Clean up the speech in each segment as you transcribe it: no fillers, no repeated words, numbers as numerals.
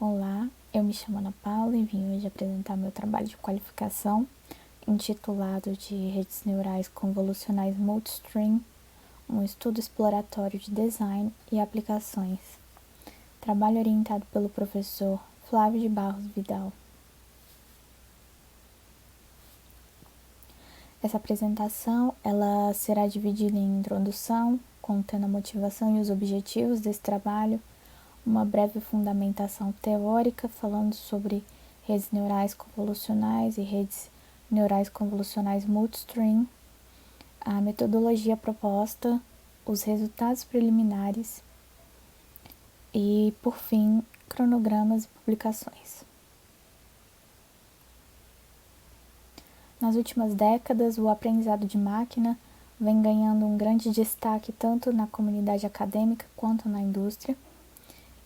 Olá, eu me chamo Ana Paula e vim hoje apresentar meu trabalho de qualificação intitulado de Redes Neurais Convolucionais Multistream, um estudo exploratório de design e aplicações. Trabalho orientado pelo professor Flávio de Barros Vidal. Essa apresentação ela será dividida em introdução, contendo a motivação e os objetivos desse trabalho, uma breve fundamentação teórica falando sobre redes neurais convolucionais e redes neurais convolucionais multistream, a metodologia proposta, os resultados preliminares e, por fim, cronogramas e publicações. Nas últimas décadas, o aprendizado de máquina vem ganhando um grande destaque tanto na comunidade acadêmica quanto na indústria.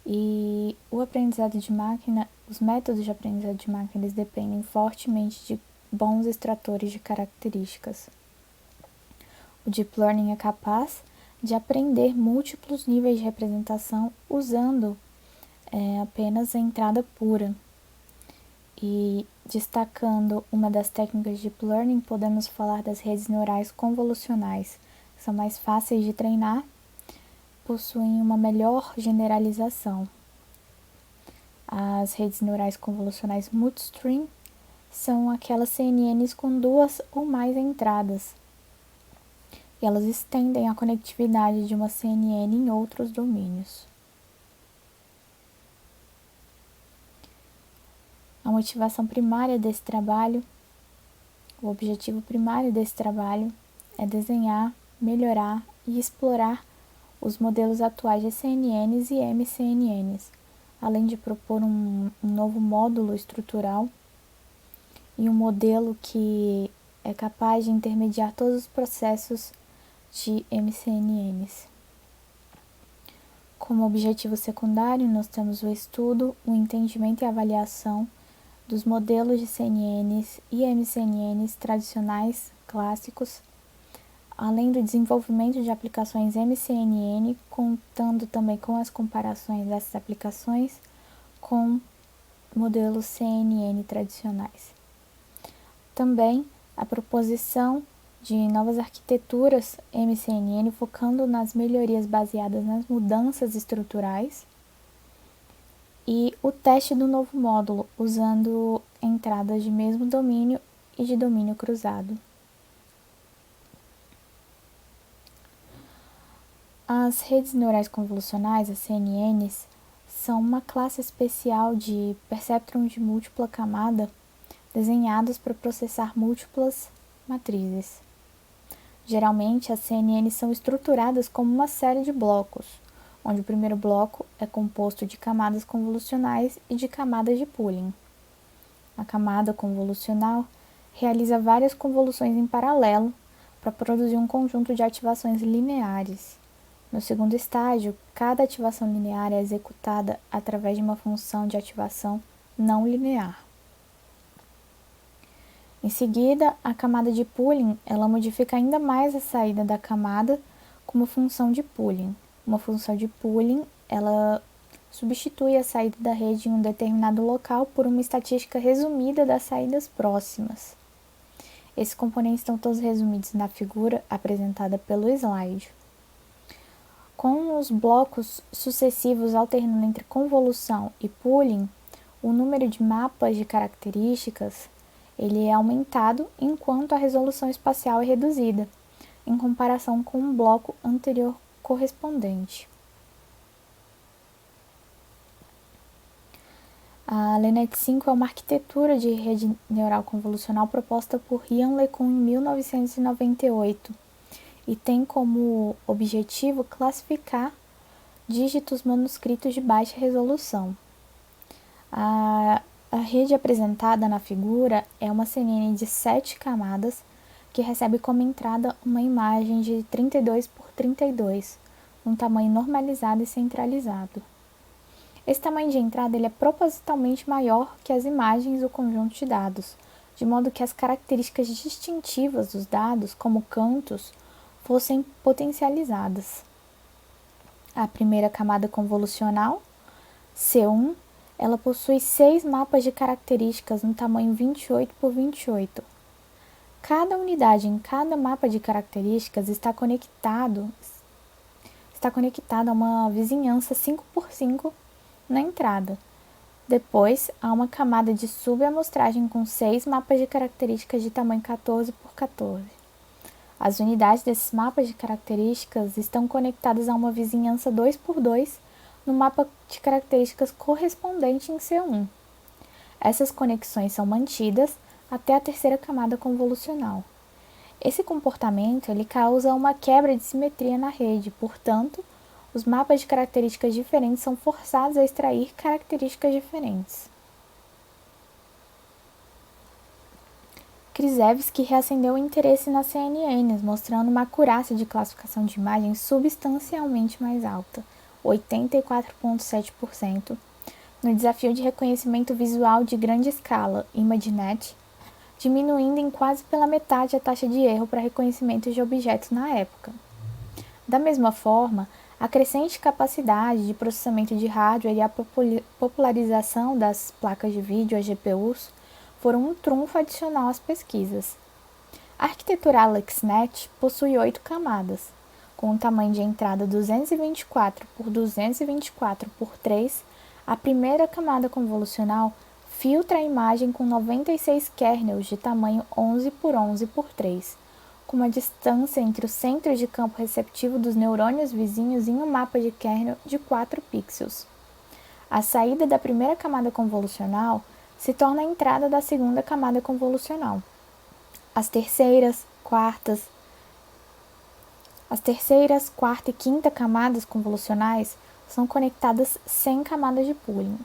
E o aprendizado de máquina, os métodos de aprendizado de máquina, eles dependem fortemente de bons extratores de características. O Deep Learning é capaz de aprender múltiplos níveis de representação usando apenas a entrada pura. E destacando uma das técnicas de Deep Learning, podemos falar das redes neurais convolucionais, que são mais fáceis de treinar, possuem uma melhor generalização. As redes neurais convolucionais multistream são aquelas CNNs com duas ou mais entradas. E elas estendem a conectividade de uma CNN em outros domínios. A motivação primária desse trabalho, o objetivo primário desse trabalho é desenhar, melhorar e explorar os modelos atuais de CNNs e MCNNs, além de propor um novo módulo estrutural e um modelo que é capaz de intermediar todos os processos de MCNNs. Como objetivo secundário, nós temos o estudo, o entendimento e a avaliação dos modelos de CNNs e MCNNs tradicionais, clássicos, além do desenvolvimento de aplicações MCNN, contando também com as comparações dessas aplicações com modelos CNN tradicionais. Também a proposição de novas arquiteturas MCNN, focando nas melhorias baseadas nas mudanças estruturais, e o teste do novo módulo, usando entradas de mesmo domínio e de domínio cruzado. As redes neurais convolucionais, as CNNs, são uma classe especial de perceptrons de múltipla camada desenhados para processar múltiplas matrizes. Geralmente, as CNNs são estruturadas como uma série de blocos, onde o primeiro bloco é composto de camadas convolucionais e de camadas de pooling. A camada convolucional realiza várias convoluções em paralelo para produzir um conjunto de ativações lineares. No segundo estágio, cada ativação linear é executada através de uma função de ativação não linear. Em seguida, a camada de pooling ela modifica ainda mais a saída da camada com uma função de pooling. Uma função de pooling ela substitui a saída da rede em um determinado local por uma estatística resumida das saídas próximas. Esses componentes estão todos resumidos na figura apresentada pelo slide. Com os blocos sucessivos alternando entre convolução e pooling, o número de mapas de características ele é aumentado enquanto a resolução espacial é reduzida, em comparação com um bloco anterior correspondente. A LeNet-5 é uma arquitetura de rede neural convolucional proposta por Ian LeCun em 1998 e tem como objetivo classificar dígitos manuscritos de baixa resolução. A rede apresentada na figura é uma CNN de 7 camadas que recebe como entrada uma imagem de 32 por 32, um tamanho normalizado e centralizado. Esse tamanho de entrada ele é propositalmente maior que as imagens do conjunto de dados, de modo que as características distintivas dos dados, como cantos, fossem potencializadas. A primeira camada convolucional, C1, ela possui 6 mapas de características no tamanho 28 por 28. Cada unidade em cada mapa de características está conectado a uma vizinhança 5 por 5 na entrada. Depois, há uma camada de subamostragem com 6 mapas de características de tamanho 14 por 14. As unidades desses mapas de características estão conectadas a uma vizinhança 2 por 2 no mapa de características correspondente em C1. Essas conexões são mantidas até a terceira camada convolucional. Esse comportamento ele causa uma quebra de simetria na rede, portanto, os mapas de características diferentes são forçados a extrair características diferentes. Krzyzewski reacendeu o interesse nas CNNs, mostrando uma acurácia de classificação de imagens substancialmente mais alta, 84,7%, no desafio de reconhecimento visual de grande escala, ImageNet, diminuindo em quase pela metade a taxa de erro para reconhecimento de objetos na época. Da mesma forma, a crescente capacidade de processamento de hardware e a popularização das placas de vídeo, as GPUs, foram um trunfo adicional às pesquisas. A arquitetura AlexNet possui 8 camadas, com um tamanho de entrada 224 por 224 por 3. A primeira camada convolucional filtra a imagem com 96 kernels de tamanho 11 por 11 por 3, com uma distância entre os centros de campo receptivo dos neurônios vizinhos em um mapa de kernel de 4 pixels. A saída da primeira camada convolucional se torna a entrada da segunda camada convolucional. As terceiras, quarta e quinta camadas convolucionais são conectadas sem camada de pooling.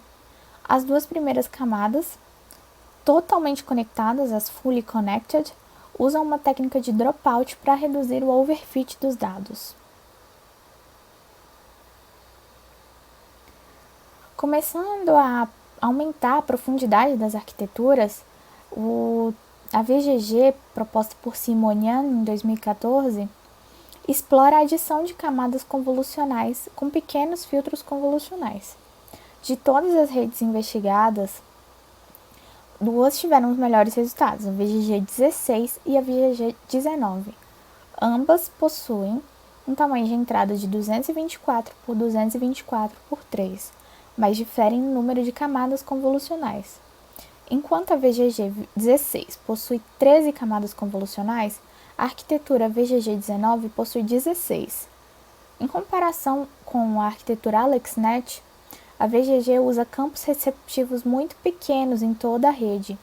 As duas primeiras camadas, totalmente conectadas, as fully connected, usam uma técnica de dropout para reduzir o overfit dos dados. Começando a aumentar a profundidade das arquiteturas, a VGG, proposta por Simonian em 2014, explora a adição de camadas convolucionais com pequenos filtros convolucionais. De todas as redes investigadas, 2 tiveram os melhores resultados, a VGG 16 e a VGG 19. Ambas possuem um tamanho de entrada de 224 por 224 por 3, mas diferem no número de camadas convolucionais. Enquanto a VGG 16 possui 13 camadas convolucionais, a arquitetura VGG 19 possui 16. Em comparação com a arquitetura AlexNet, a VGG usa campos receptivos muito pequenos em toda a rede,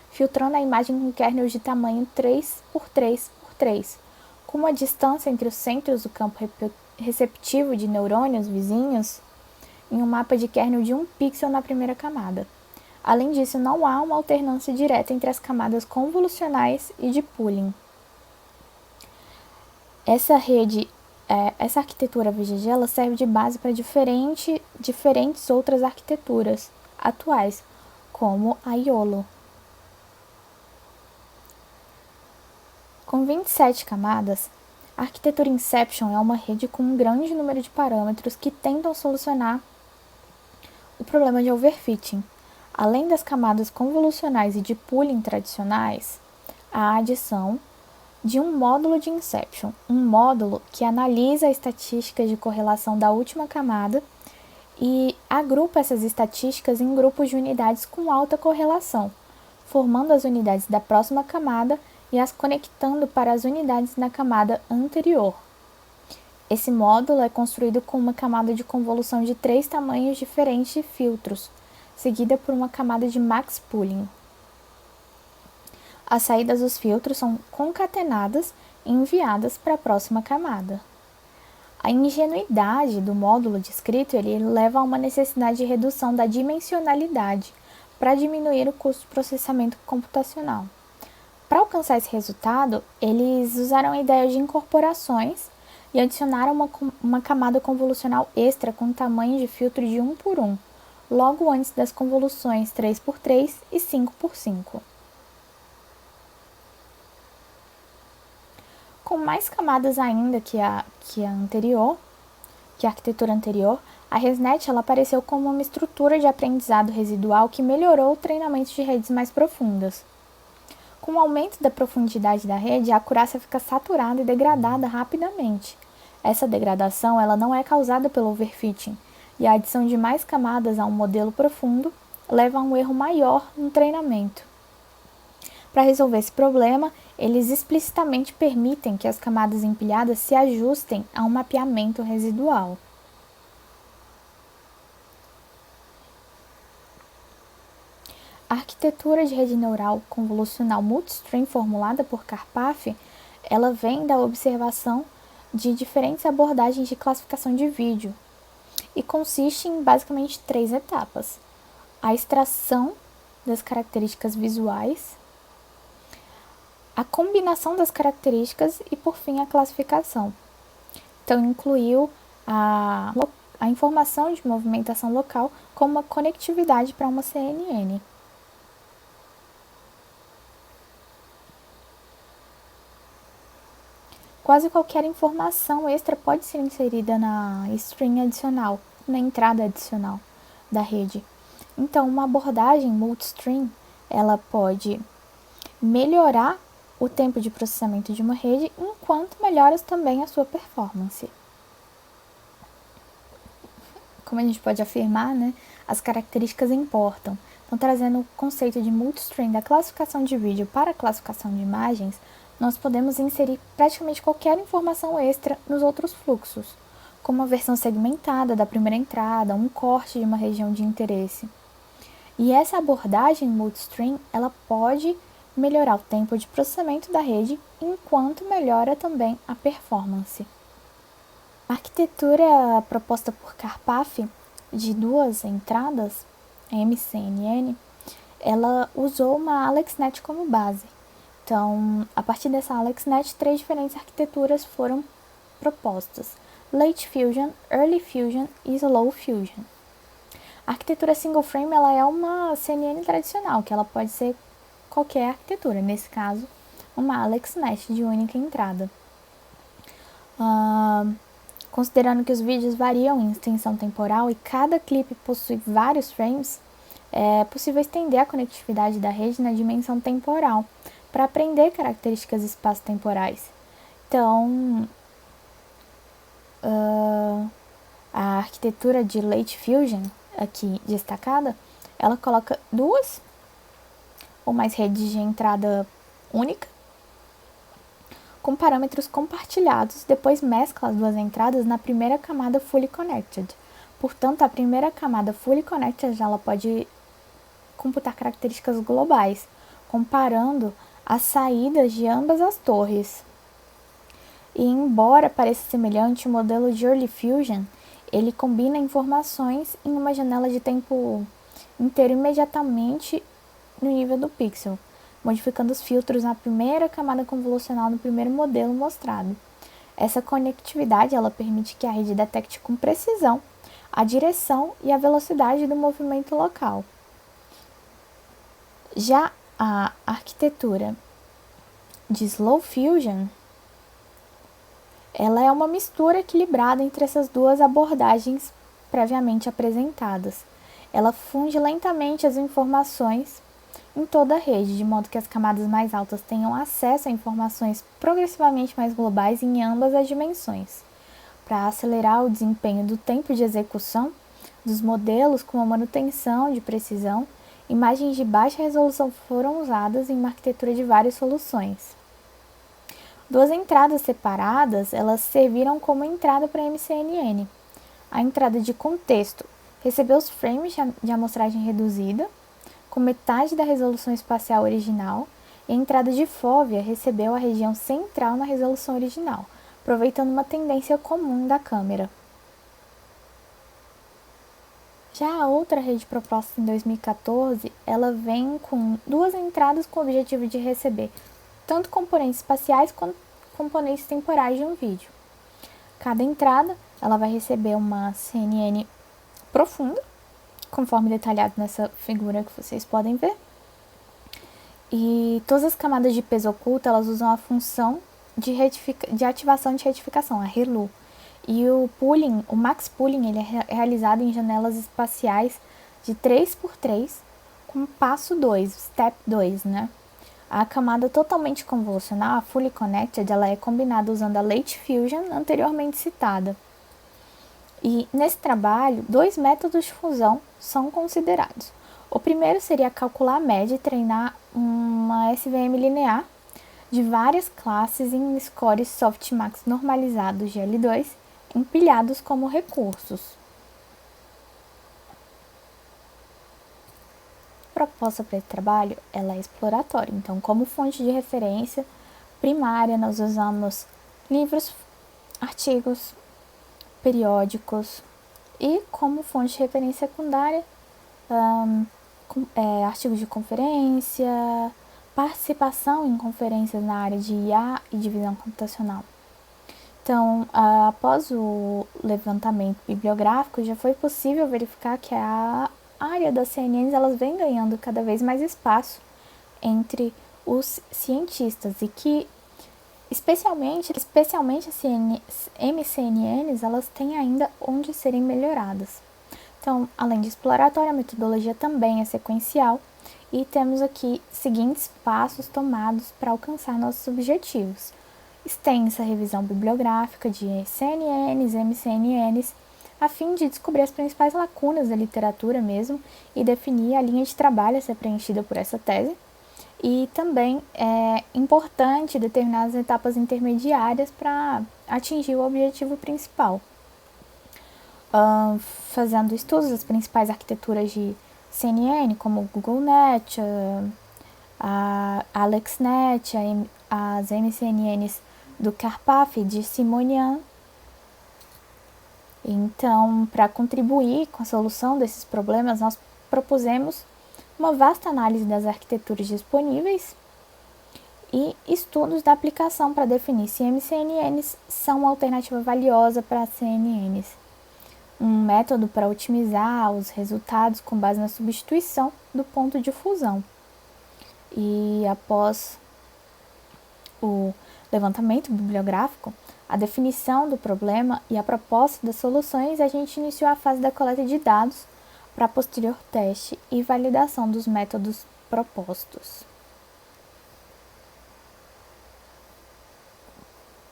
filtrando a imagem com kernels de tamanho 3 por 3 por 3, com uma distância entre os centros do campo receptivo de neurônios vizinhos em um mapa de kernel de 1 pixel na primeira camada. Além disso, não há uma alternância direta entre as camadas convolucionais e de pooling. Essa arquitetura VGG ela serve de base para diferentes outras arquiteturas atuais, como a YOLO. Com 27 camadas, a arquitetura Inception é uma rede com um grande número de parâmetros que tentam solucionar o problema de overfitting. Além das camadas convolucionais e de pooling tradicionais, há a adição de um módulo de Inception, um módulo que analisa a estatística de correlação da última camada e agrupa essas estatísticas em grupos de unidades com alta correlação, formando as unidades da próxima camada e as conectando para as unidades na camada anterior. Esse módulo é construído com uma camada de convolução de 3 tamanhos diferentes de filtros, seguida por uma camada de max pooling. As saídas dos filtros são concatenadas e enviadas para a próxima camada. A ingenuidade do módulo descrito ele leva a uma necessidade de redução da dimensionalidade para diminuir o custo de processamento computacional. Para alcançar esse resultado, eles usaram a ideia de incorporações e adicionaram uma camada convolucional extra com tamanho de filtro de 1 por 1, logo antes das convoluções 3 por 3 e 5 por 5. Com mais camadas ainda que a arquitetura anterior, A ResNet ela apareceu como uma estrutura de aprendizado residual que melhorou o treinamento de redes mais profundas. Com o aumento da profundidade da rede, a acurácia fica saturada e degradada rapidamente. Essa degradação ela não é causada pelo overfitting, e a adição de mais camadas a um modelo profundo leva a um erro maior no treinamento. Para resolver esse problema, eles explicitamente permitem que as camadas empilhadas se ajustem a um mapeamento residual. A arquitetura de rede neural convolucional multistream formulada por Karpaf, ela vem da observação de diferentes abordagens de classificação de vídeo e consiste em basicamente 3 etapas: a extração das características visuais, a combinação das características e, por fim, a classificação. Então, incluiu a informação de movimentação local como uma conectividade para uma CNN. Quase qualquer informação extra pode ser inserida na string adicional, na entrada adicional da rede. Então, uma abordagem multistream, ela pode melhorar o tempo de processamento de uma rede, enquanto melhora também a sua performance. Como a gente pode afirmar, as características importam. Então, trazendo o conceito de multistream da classificação de vídeo para a classificação de imagens, nós podemos inserir praticamente qualquer informação extra nos outros fluxos, como uma versão segmentada da primeira entrada, um corte de uma região de interesse. E essa abordagem multistream, ela pode melhorar o tempo de processamento da rede, enquanto melhora também a performance. A arquitetura proposta por Karpaf, de 2 entradas, MCNN, ela usou uma AlexNet como base. Então, a partir dessa AlexNet, 3 diferentes arquiteturas foram propostas: Late Fusion, Early Fusion e Slow Fusion. A arquitetura Single Frame ela é uma CNN tradicional, que ela pode ser qualquer arquitetura, nesse caso, uma AlexNet de única entrada. Considerando que os vídeos variam em extensão temporal e cada clipe possui vários frames, é possível estender a conectividade da rede na dimensão temporal, para aprender características espaço-temporais. Então, a arquitetura de Late Fusion, aqui destacada, ela coloca 2 ou mais redes de entrada única, com parâmetros compartilhados, depois mescla as 2 entradas na primeira camada Fully Connected. Portanto, a primeira camada Fully Connected ela pode computar características globais, comparando as saídas de ambas as torres. E embora pareça semelhante, o modelo de Early Fusion, ele combina informações em uma janela de tempo inteiro imediatamente no nível do pixel, modificando os filtros na primeira camada convolucional no primeiro modelo mostrado. Essa conectividade ela permite que a rede detecte com precisão a direção e a velocidade do movimento local. Já a arquitetura de Slow Fusion, ela é uma mistura equilibrada entre essas 2 abordagens previamente apresentadas. Ela funde lentamente as informações em toda a rede, de modo que as camadas mais altas tenham acesso a informações progressivamente mais globais em ambas as dimensões, para acelerar o desempenho do tempo de execução dos modelos com a manutenção de precisão. Imagens de baixa resolução foram usadas em uma arquitetura de várias soluções. 2 entradas separadas, elas serviram como entrada para a MCNN. A entrada de contexto recebeu os frames de amostragem reduzida, com metade da resolução espacial original, e a entrada de fóvea recebeu a região central na resolução original, aproveitando uma tendência comum da câmera. Já a outra rede proposta em 2014, ela vem com 2 entradas com o objetivo de receber tanto componentes espaciais quanto componentes temporais de um vídeo. Cada entrada ela vai receber uma CNN profunda, conforme detalhado nessa figura que vocês podem ver. E todas as camadas de peso oculto elas usam a função de ativação de retificação, a ReLU. E o max pooling, ele é realizado em janelas espaciais de 3x3 com passo 2, step 2, né? A camada totalmente convolucional, a fully connected, ela é combinada usando a late fusion anteriormente citada. E nesse trabalho, 2 métodos de fusão são considerados. O primeiro seria calcular a média e treinar uma SVM linear de várias classes em scores softmax normalizados de L2 empilhados como recursos. A proposta para esse trabalho ela é exploratória, então como fonte de referência primária nós usamos livros, artigos, periódicos e como fonte de referência secundária artigos de conferência, participação em conferências na área de IA e de visão computacional. Então, após o levantamento bibliográfico, já foi possível verificar que a área das CNNs elas vem ganhando cada vez mais espaço entre os cientistas e que, especialmente as MCNNs, elas têm ainda onde serem melhoradas. Então, além de exploratória, a metodologia também é sequencial e temos aqui seguintes passos tomados para alcançar nossos objetivos. Extensa revisão bibliográfica de CNNs, MCNNs, a fim de descobrir as principais lacunas da literatura mesmo e definir a linha de trabalho a ser preenchida por essa tese. E também é importante determinar as etapas intermediárias para atingir o objetivo principal. Fazendo estudos das principais arquiteturas de CNN, como o GoogleNet, a AlexNet, as MCNNs do Karpaf e de Simonian. Então, para contribuir com a solução desses problemas, nós propusemos uma vasta análise das arquiteturas disponíveis e estudos da aplicação para definir se MCNNs são uma alternativa valiosa para CNNs. Um método para otimizar os resultados com base na substituição do ponto de fusão. E após o levantamento bibliográfico, a definição do problema e a proposta das soluções, a gente iniciou a fase da coleta de dados para posterior teste e validação dos métodos propostos.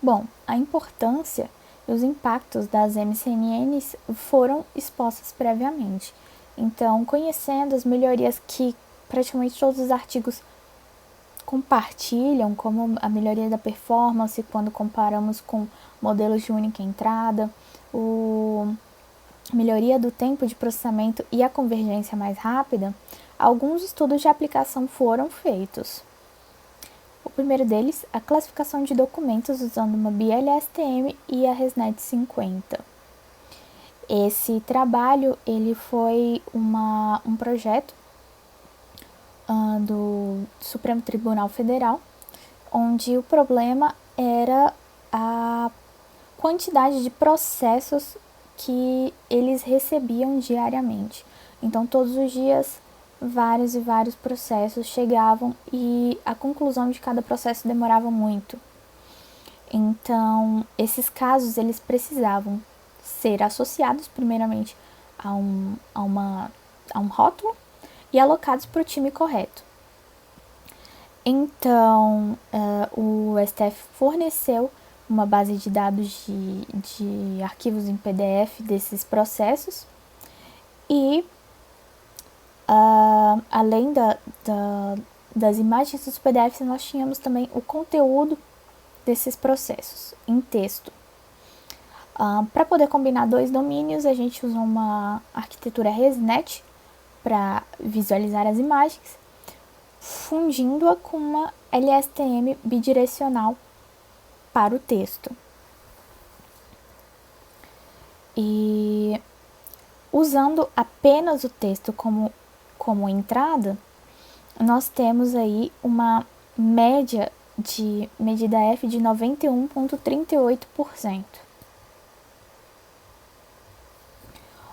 Bom, a importância e os impactos das MCNNs foram expostos previamente. Então, conhecendo as melhorias que praticamente todos os artigos compartilham, como a melhoria da performance quando comparamos com modelos de única entrada, a melhoria do tempo de processamento e a convergência mais rápida, alguns estudos de aplicação foram feitos. O primeiro deles, a classificação de documentos usando uma BLSTM e a ResNet 50. Esse trabalho ele foi um projeto do Supremo Tribunal Federal, onde o problema era a quantidade de processos que eles recebiam diariamente. Então, todos os dias, vários e vários processos chegavam e a conclusão de cada processo demorava muito. Então, esses casos, eles precisavam ser associados, primeiramente, a um rótulo e alocados para o time correto. Então, o STF forneceu uma base de dados de arquivos em PDF desses processos e, além das imagens dos PDFs, nós tínhamos também o conteúdo desses processos em texto. Para poder combinar 2 domínios, a gente usou uma arquitetura ResNet para visualizar as imagens, fundindo-a com uma LSTM bidirecional para o texto. E usando apenas o texto como entrada, nós temos aí uma média de medida F de 91,38%.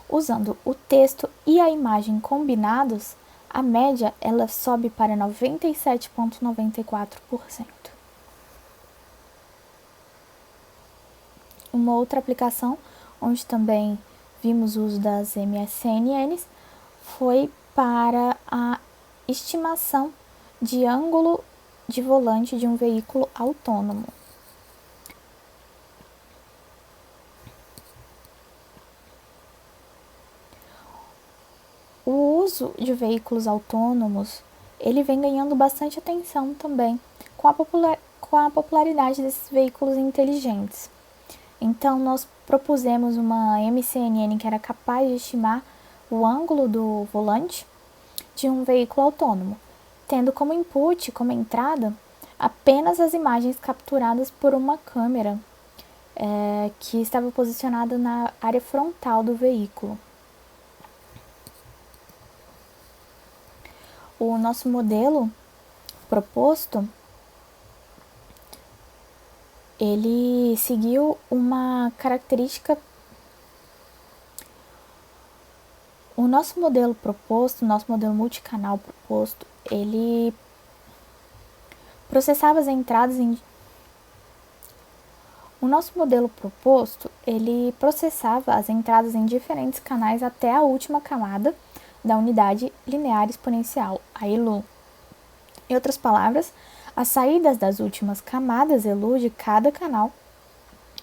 Usando o texto e a imagem combinados, a média ela sobe para 97,94%. uma outra aplicação, onde também vimos o uso das MCNNs, foi para a estimação de ângulo de volante de um veículo autônomo. O uso de veículos autônomos, ele vem ganhando bastante atenção também com a popularidade desses veículos inteligentes. Então, nós propusemos uma MCNN que era capaz de estimar o ângulo do volante de um veículo autônomo, tendo como input, como entrada, apenas as imagens capturadas por uma câmera que estava posicionada na área frontal do veículo. O nosso modelo proposto, ele seguiu uma característica. O nosso modelo proposto, o nosso modelo multicanal proposto, ele processava as entradas em... O nosso modelo proposto, ele processava as entradas em diferentes canais até a última camada da unidade linear exponencial, a ELU. Em outras palavras, as saídas das últimas camadas ELU de cada canal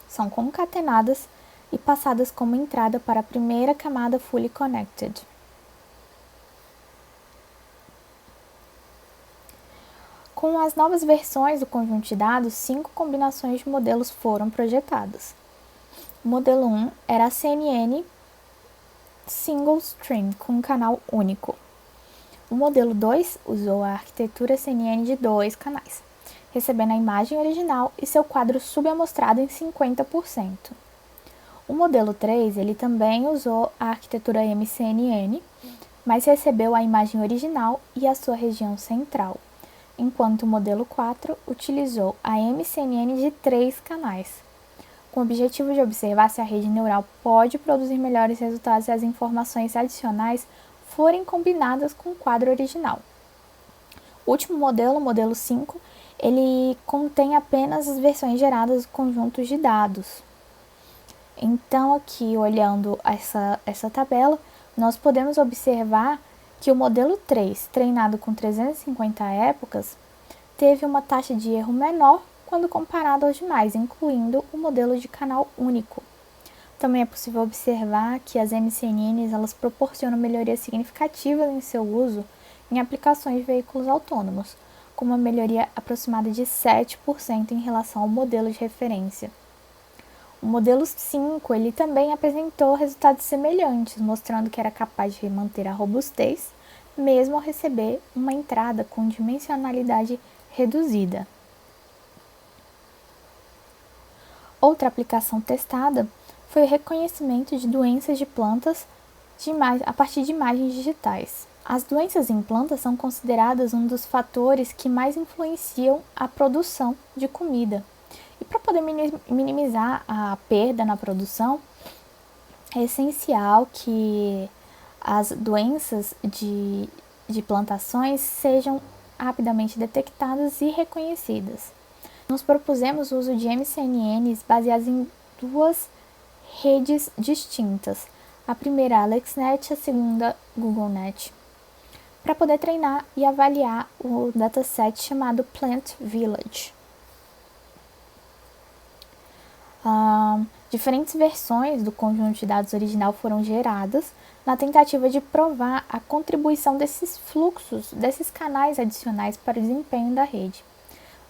são concatenadas e passadas como entrada para a primeira camada fully connected. Com as novas versões do conjunto de dados, 5 combinações de modelos foram projetadas. O modelo 1 era a CNN Single Stream, com um canal único. O modelo 2 usou a arquitetura CNN de 2 canais, recebendo a imagem original e seu quadro subamostrado em 50%. O modelo 3, ele também usou a arquitetura MCNN, mas recebeu a imagem original e a sua região central, enquanto o modelo 4 utilizou a MCNN de 3 canais, com o objetivo de observar se a rede neural pode produzir melhores resultados se as informações adicionais forem combinadas com o quadro original. O último modelo, o modelo 5, ele contém apenas as versões geradas do conjunto de dados. Então, aqui, olhando essa tabela, nós podemos observar que o modelo 3, treinado com 350 épocas, teve uma taxa de erro menor quando comparado aos demais, incluindo o modelo de canal único. Também é possível observar que as MCNNs elas proporcionam melhorias significativas em seu uso em aplicações de veículos autônomos, com uma melhoria aproximada de 7% em relação ao modelo de referência. O modelo 5 ele também apresentou resultados semelhantes, mostrando que era capaz de manter a robustez, mesmo ao receber uma entrada com dimensionalidade reduzida. Outra aplicação testada foi o reconhecimento de doenças de plantas a partir de imagens digitais. As doenças em plantas são consideradas um dos fatores que mais influenciam a produção de comida. E para poder minimizar a perda na produção, é essencial que as doenças de plantações sejam rapidamente detectadas e reconhecidas. Nós propusemos o uso de MCNNs baseados em 2 redes distintas, a primeira AlexNet e a segunda GoogleNet, para poder treinar e avaliar o dataset chamado Plant Village. Diferentes versões do conjunto de dados original foram geradas na tentativa de provar a contribuição desses fluxos, desses canais adicionais para o desempenho da rede.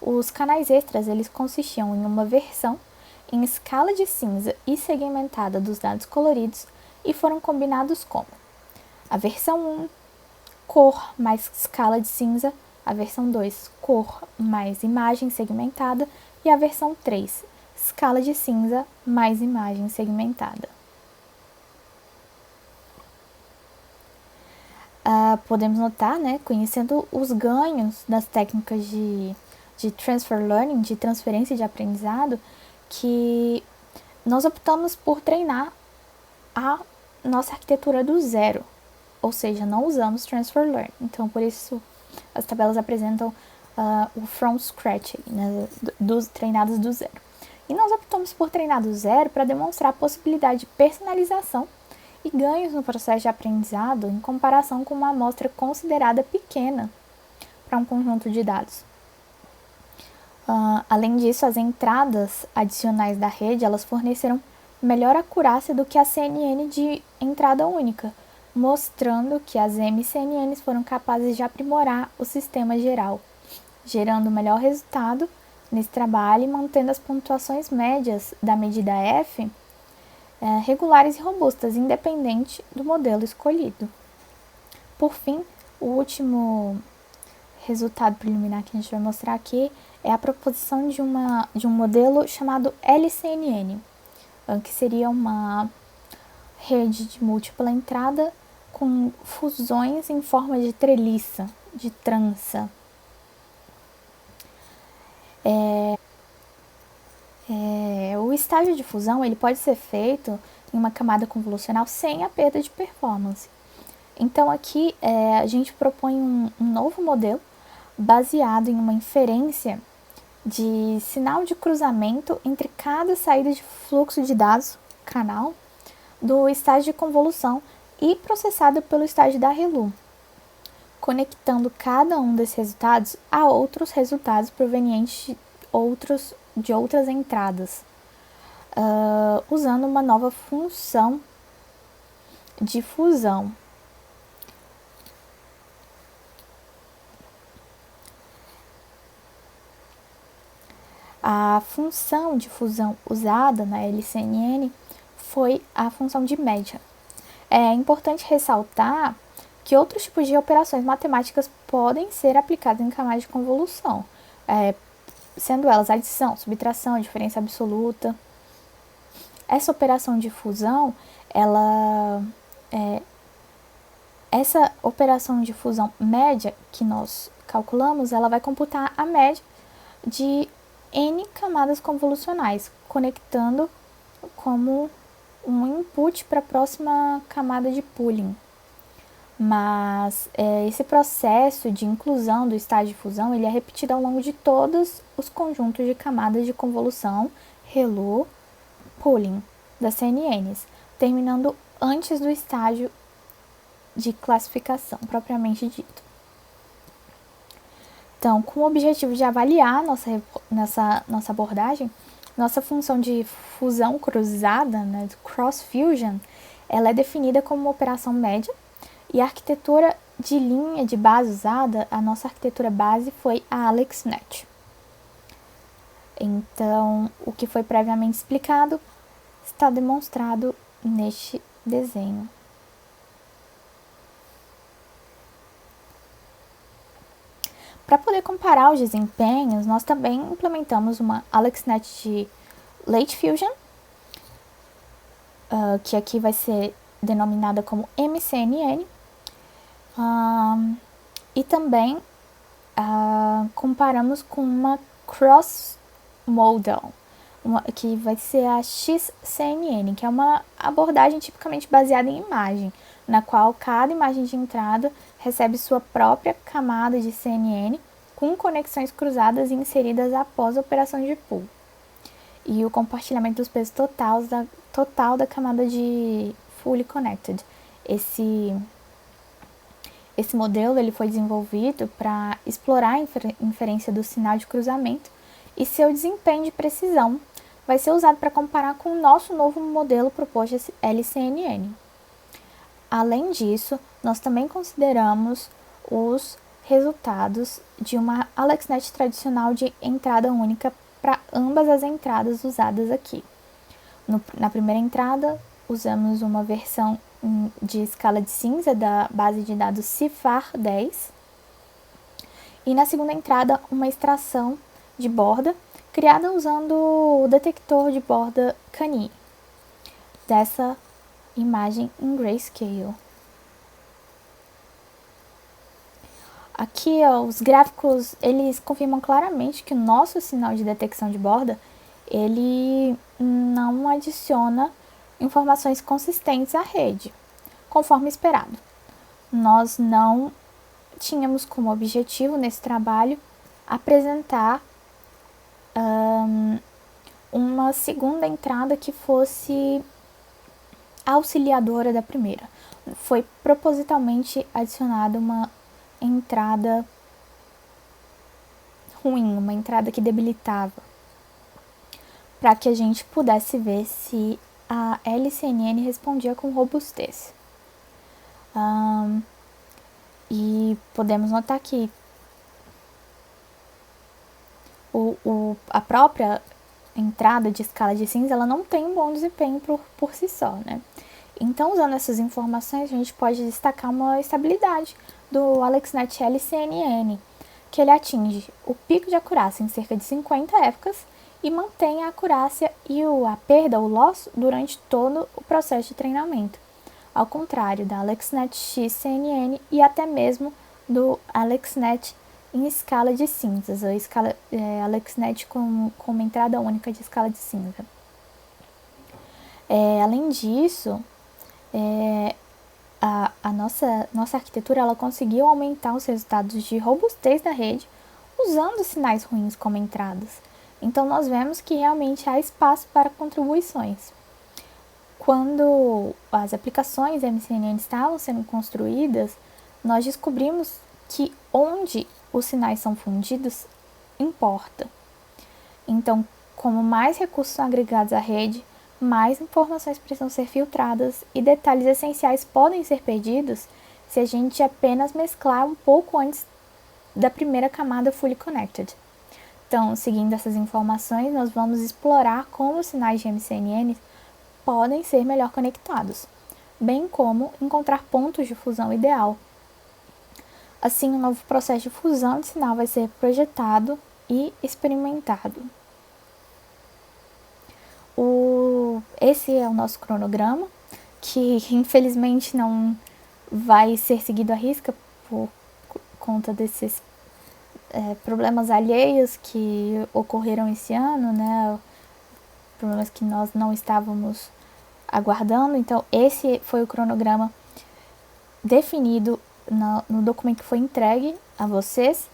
Os canais extras eles consistiam em uma versão em escala de cinza e segmentada dos dados coloridos e foram combinados como a versão 1, cor mais escala de cinza, a versão 2, cor mais imagem segmentada e a versão 3, escala de cinza mais imagem segmentada. Podemos notar, conhecendo os ganhos das técnicas de transfer learning, de transferência de aprendizado, que nós optamos por treinar a nossa arquitetura do zero, ou seja, não usamos transfer learning. Então, por isso, as tabelas apresentam o from scratch, treinadas do zero. E nós optamos por treinar do zero para demonstrar a possibilidade de personalização e ganhos no processo de aprendizado em comparação com uma amostra considerada pequena para um conjunto de dados. Além disso, as entradas adicionais da rede elas forneceram melhor acurácia do que a CNN de entrada única, mostrando que as MCNNs foram capazes de aprimorar o sistema geral, gerando o melhor resultado nesse trabalho e mantendo as pontuações médias da medida F regulares e robustas, independente do modelo escolhido. Por fim, o último resultado preliminar que a gente vai mostrar aqui é a proposição de um modelo chamado LCNN, que seria uma rede de múltipla entrada com fusões em forma de treliça, de trança. O estágio de fusão ele pode ser feito em uma camada convolucional sem a perda de performance. Então aqui a gente propõe um novo modelo baseado em uma inferência de sinal de cruzamento entre cada saída de fluxo de dados, canal, do estágio de convolução e processado pelo estágio da ReLU, conectando cada um desses resultados a outros resultados provenientes de outras entradas, usando uma nova função de fusão. A função de fusão usada na LCNN foi a função de média. É importante ressaltar que outros tipos de operações matemáticas podem ser aplicadas em camadas de convolução, sendo elas adição, subtração, diferença absoluta. Essa operação de fusão, essa operação de fusão média que nós calculamos, ela vai computar a média de N camadas convolucionais, conectando como um input para a próxima camada de pooling. Mas esse processo de inclusão do estágio de fusão ele é repetido ao longo de todos os conjuntos de camadas de convolução, ReLU, pooling das CNNs, terminando antes do estágio de classificação propriamente dito. Então, com o objetivo de avaliar nossa abordagem, nossa função de fusão cruzada, né, cross-fusion, ela é definida como uma operação média e a arquitetura de linha de base usada, a nossa arquitetura base foi a AlexNet. Então, o que foi previamente explicado está demonstrado neste desenho. Para poder comparar os desempenhos, nós também implementamos uma AlexNet de Late Fusion, que aqui vai ser denominada como MCNN, e também comparamos com uma Cross Model, que vai ser a XCNN, que é uma abordagem tipicamente baseada em imagem, na qual cada imagem de entrada recebe sua própria camada de CNN com conexões cruzadas e inseridas após a operação de pool. E o compartilhamento dos pesos total da camada de Fully Connected. Esse modelo ele foi desenvolvido para explorar a inferência do sinal de cruzamento e seu desempenho de precisão vai ser usado para comparar com o nosso novo modelo proposto LCNN. Além disso, nós também consideramos os resultados de uma AlexNet tradicional de entrada única para ambas as entradas usadas aqui. Na primeira entrada, usamos uma versão de escala de cinza da base de dados CIFAR 10 e na segunda entrada, uma extração de borda criada usando o detector de borda Canny dessa imagem em grayscale. Aqui, os gráficos, eles confirmam claramente que o nosso sinal de detecção de borda, ele não adiciona informações consistentes à rede, conforme esperado. Nós não tínhamos como objetivo, nesse trabalho, apresentar uma segunda entrada que fosse auxiliadora da primeira. Foi propositalmente adicionada uma entrada ruim, uma entrada que debilitava, para que a gente pudesse ver se a LCNN respondia com robustez. E podemos notar que a própria entrada de escala de cinza, ela não tem um bom desempenho por si só, né? Então, usando essas informações, a gente pode destacar uma estabilidade do AlexNet LCNN, que ele atinge o pico de acurácia em cerca de 50 épocas e mantém a acurácia e a perda, o loss, durante todo o processo de treinamento, ao contrário da AlexNet XCNN e até mesmo do AlexNet em escala de cinzas, a AlexNet com uma entrada única de escala de cinza. Além disso, a nossa arquitetura ela conseguiu aumentar os resultados de robustez da rede usando sinais ruins como entradas. Então, nós vemos que realmente há espaço para contribuições. Quando as aplicações MCNN estavam sendo construídas, nós descobrimos que onde os sinais são fundidos importa. Então, como mais recursos são agregados à rede, mais informações precisam ser filtradas e detalhes essenciais podem ser perdidos se a gente apenas mesclar um pouco antes da primeira camada fully connected. Então, seguindo essas informações, nós vamos explorar como os sinais de MCNN podem ser melhor conectados, bem como encontrar pontos de fusão ideal. Assim, um novo processo de fusão de sinal vai ser projetado e experimentado. Esse é o nosso cronograma, que infelizmente não vai ser seguido à risca por conta desses problemas alheios que ocorreram esse ano, né? Problemas que nós não estávamos aguardando. Então, esse foi o cronograma definido no documento que foi entregue a vocês,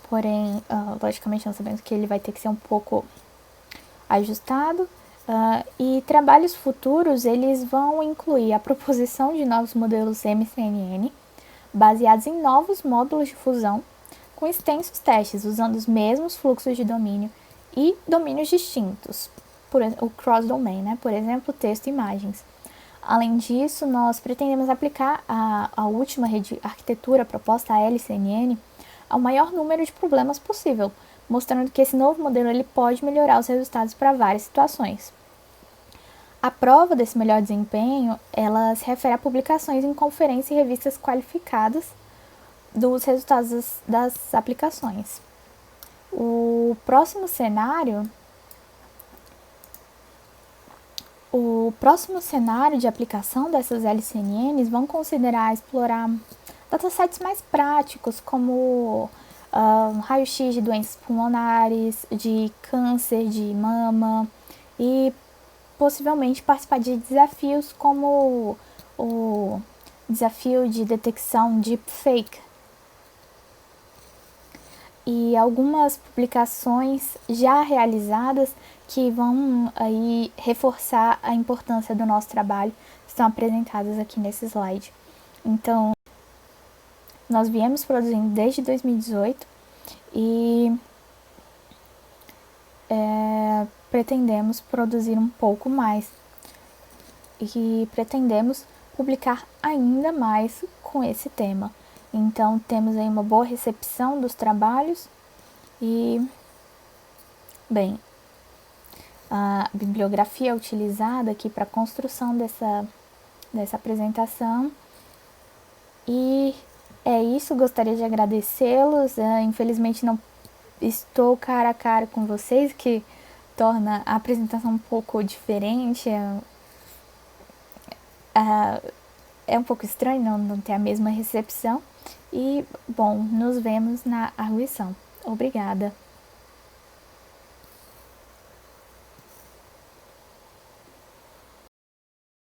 porém, logicamente, nós sabemos que ele vai ter que ser um pouco ajustado. E trabalhos futuros, eles vão incluir a proposição de novos modelos MCNN, baseados em novos módulos de fusão, com extensos testes, usando os mesmos fluxos de domínio e domínios distintos, o cross-domain, né? Por exemplo, texto e imagens. Além disso, nós pretendemos aplicar a última arquitetura proposta, a LCNN, ao maior número de problemas possível, mostrando que esse novo modelo ele pode melhorar os resultados para várias situações. A prova desse melhor desempenho, ela se refere a publicações em conferências e revistas qualificadas dos resultados das aplicações. O próximo cenário de aplicação dessas LCNNs vão considerar explorar datasets mais práticos, como raio-x de doenças pulmonares, de câncer de mama e possivelmente participar de desafios como o desafio de detecção deepfake. E algumas publicações já realizadas que vão aí reforçar a importância do nosso trabalho estão apresentadas aqui nesse slide. Então, nós viemos produzindo desde 2018 e pretendemos produzir um pouco mais e pretendemos publicar ainda mais com esse tema. Então, temos aí uma boa recepção dos trabalhos e, bem, a bibliografia utilizada aqui para a construção dessa apresentação. E é isso, gostaria de agradecê-los. Infelizmente não estou cara a cara com vocês, que torna a apresentação um pouco diferente. É um pouco estranho não ter a mesma recepção. E, bom, nos vemos na arguição. Obrigada.